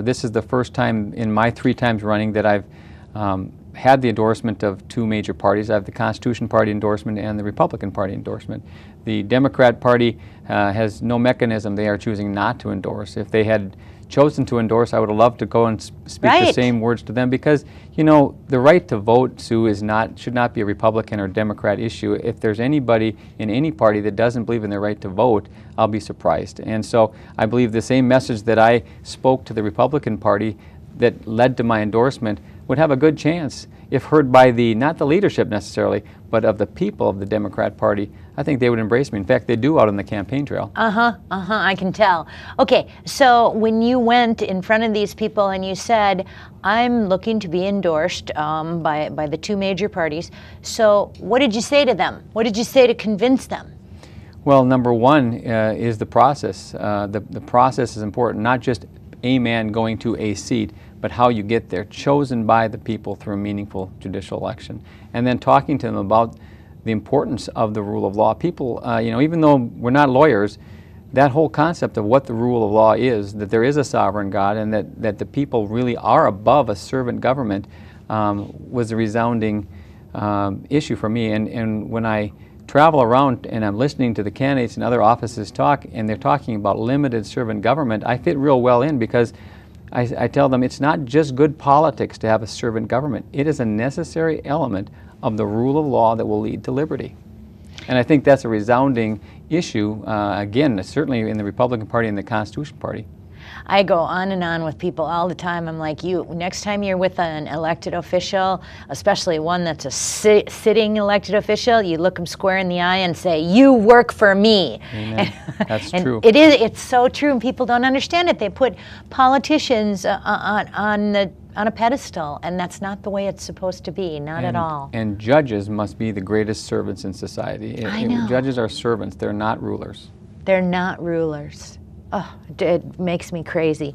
this is the first time in my 3 times running that I've had the endorsement of 2 major parties. I have the Constitution Party endorsement and the Republican Party endorsement. The Democrat Party has no mechanism. They are choosing not to endorse. If they had chosen to endorse, I would have loved to go and speak the same words to them, because, you know, the right to vote, Sue, should not be a Republican or Democrat issue. If there's anybody in any party that doesn't believe in their right to vote, I'll be surprised. And so I believe the same message that I spoke to the Republican Party that led to my endorsement would have a good chance, if heard by not the leadership necessarily, but of the people of the Democrat Party. I think they would embrace me. In fact, they do out on the campaign trail. I can tell. Okay, so when you went in front of these people and you said, I'm looking to be endorsed by the 2 major parties, so what did you say to them? What did you say to convince them? Well, number one is the process. The process is important, not just a man going to a seat, but how you get there, chosen by the people through a meaningful judicial election. And then talking to them about the importance of the rule of law. People, you know, even though we're not lawyers, that whole concept of what the rule of law is, that there is a sovereign God and that the people really are above a servant government, was a resounding issue for me. And when I travel around and I'm listening to the candidates and other offices talk, and they're talking about limited servant government, I fit real well in, because I tell them it's not just good politics to have a servant government. It is a necessary element of the rule of law that will lead to liberty. And I think that's a resounding issue, again, certainly in the Republican Party and the Constitution Party. I go on and on with people all the time. I'm like, next time you're with an elected official, especially one that's a sitting elected official, you look them square in the eye and say, you work for me. Amen. That's and true. It's so true, and people don't understand it. They put politicians on a pedestal, and that's not the way it's supposed to be, not at all. And judges must be the greatest servants in society. I know. Judges are servants. They're not rulers. They're not rulers. Oh, it makes me crazy.